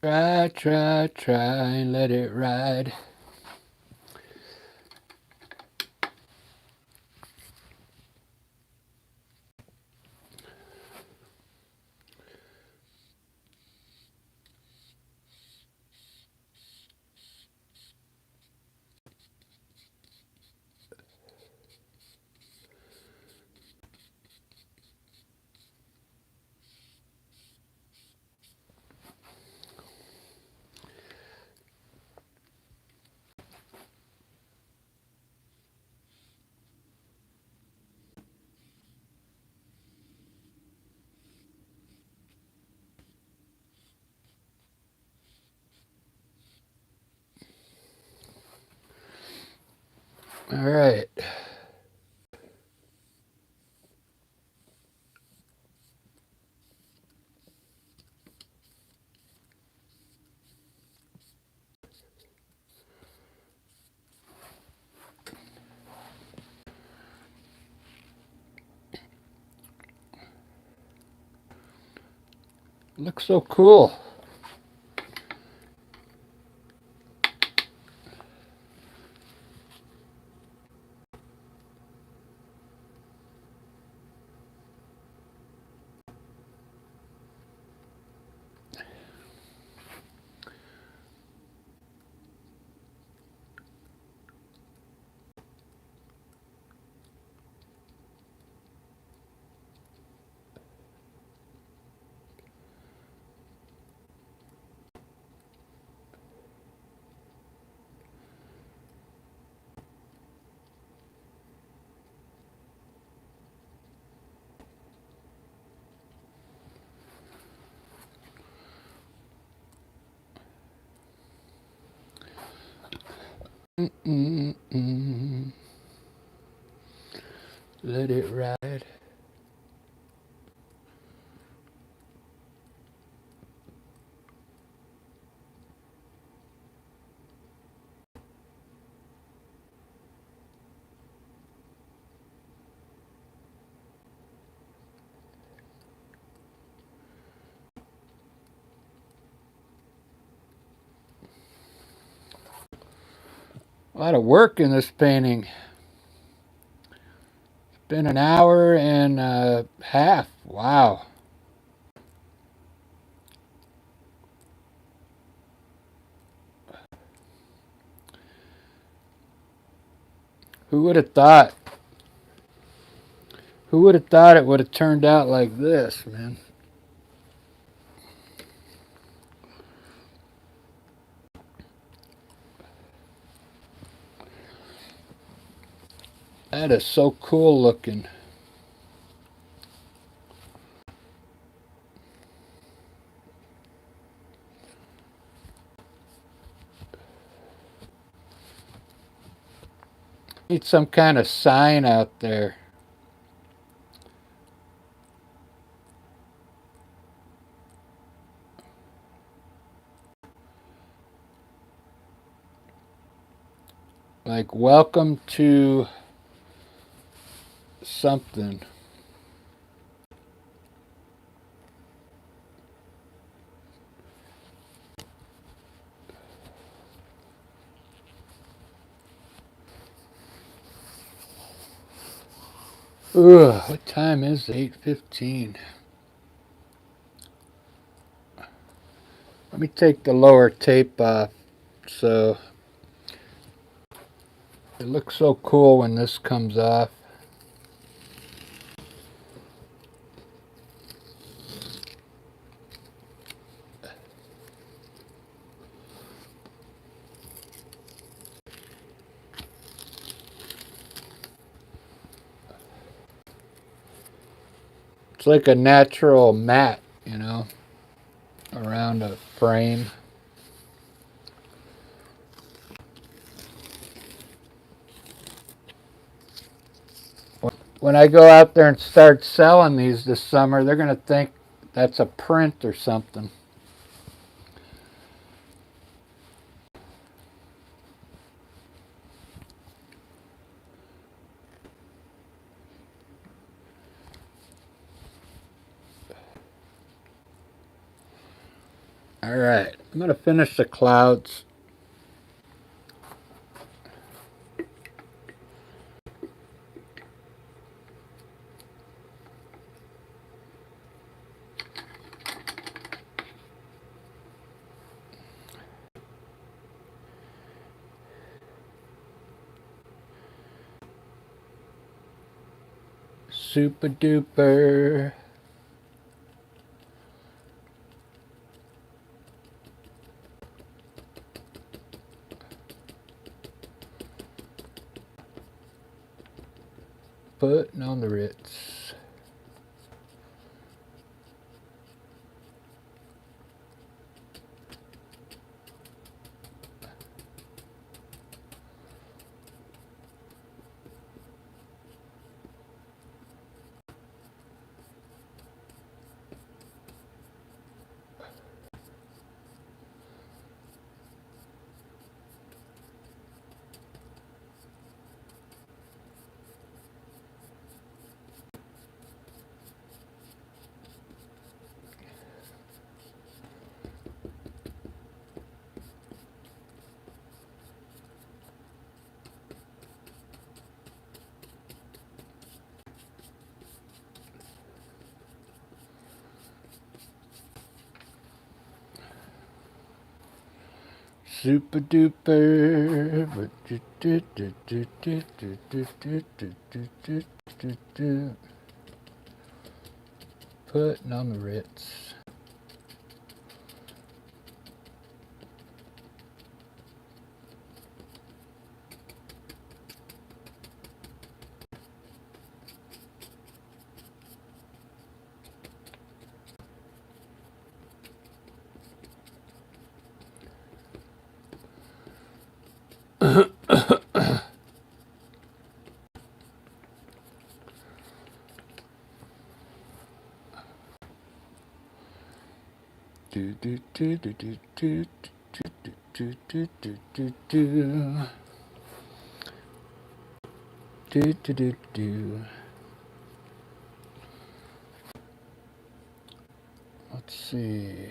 Try, and let it ride. All right. Looks so cool. Let it ride. A lot of work in this painting. It's been an hour and a half. Wow. Who would have thought? Who would have thought it would have turned out like this, man? That is so cool looking. Need some kind of sign out there. Like, welcome to something. Ugh, what time is it? 8:15. Let me take the lower tape off. So it looks so cool when this comes off. It's like a natural mat, you know, around a frame. When I go out there and start selling these this summer, they're going to think that's a print or something. All right, I'm going to finish the clouds. Super duper. Putting on the Ritz. super duper. Putting on the Ritz. Let's see.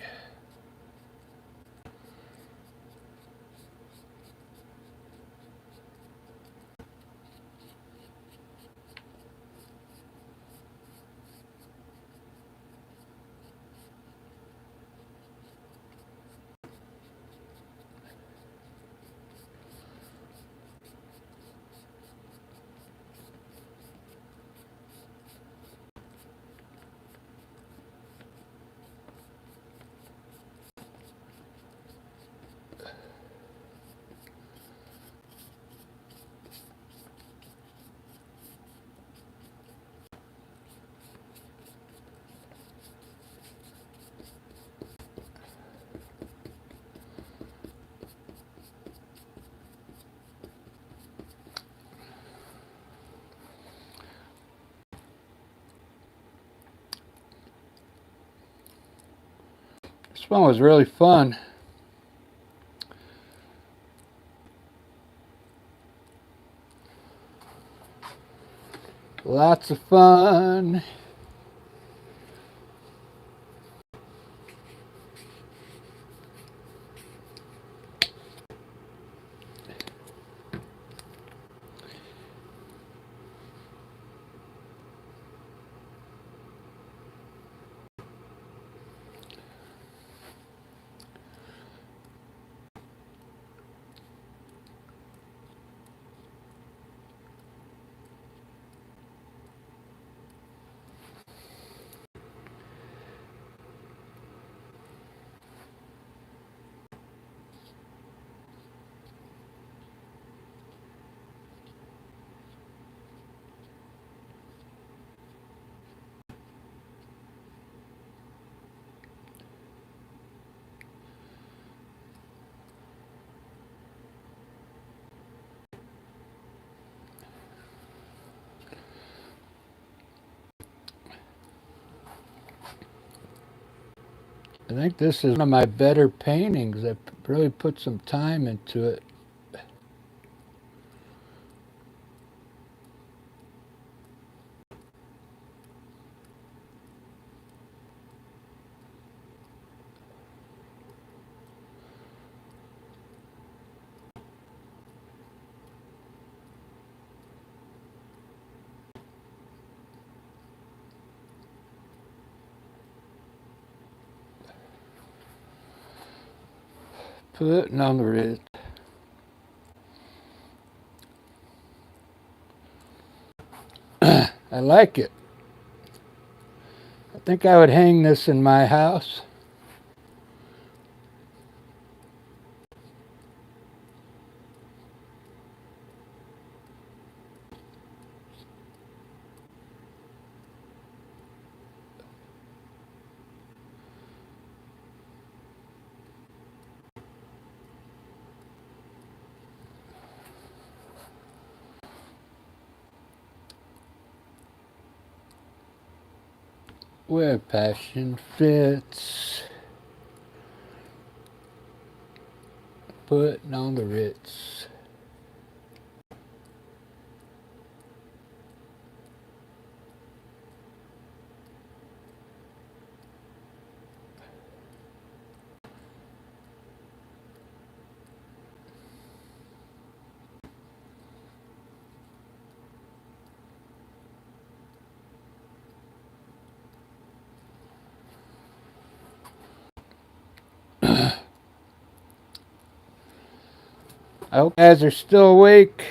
This one was really fun. Lots of fun. I think this is one of my better paintings. I really put some time into it. Putting on the Ritz. I like it. I think I would hang this in my house. Where passion fits. Putting on the Ritz. I hope you guys are still awake.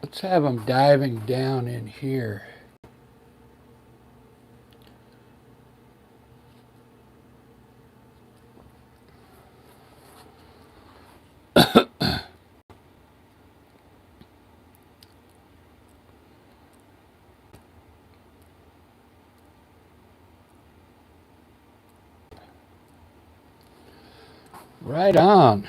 Let's have them diving down in here. Right on.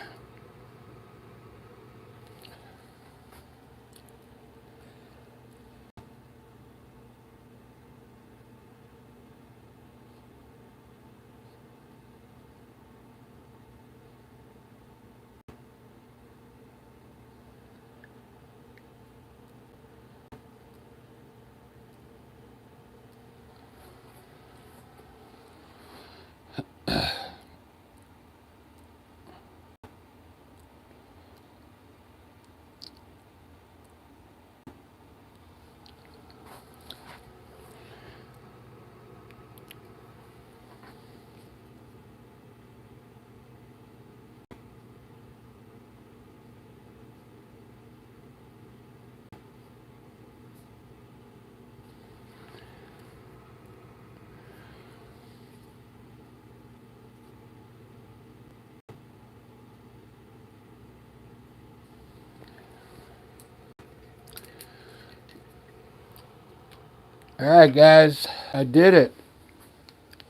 All right, guys, I did it.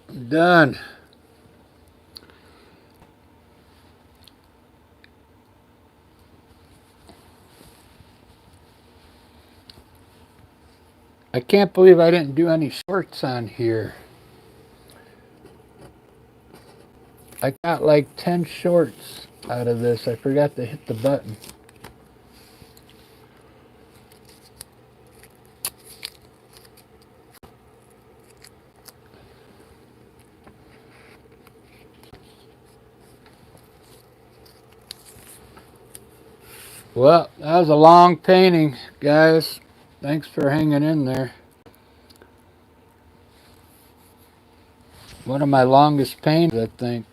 I'm done. I can't believe I didn't do any shorts on here. I got like 10 shorts out of this. I forgot to hit the button. Well, that was a long painting, guys. Thanks for hanging in there. One of my longest paintings, I think.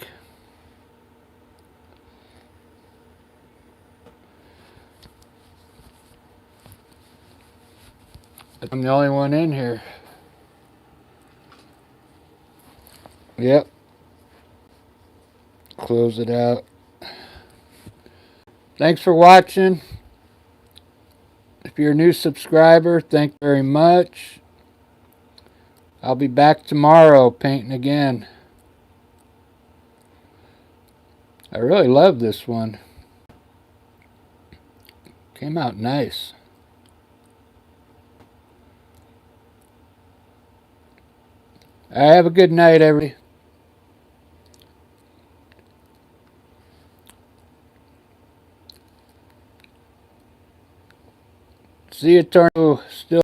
I'm the only one in here. Yep. Close it out. Thanks for watching. If you're a new subscriber, thank you very much. I'll be back tomorrow painting again. I really love this one. Came out nice. Have a good night, everybody. See you tomorrow. Still.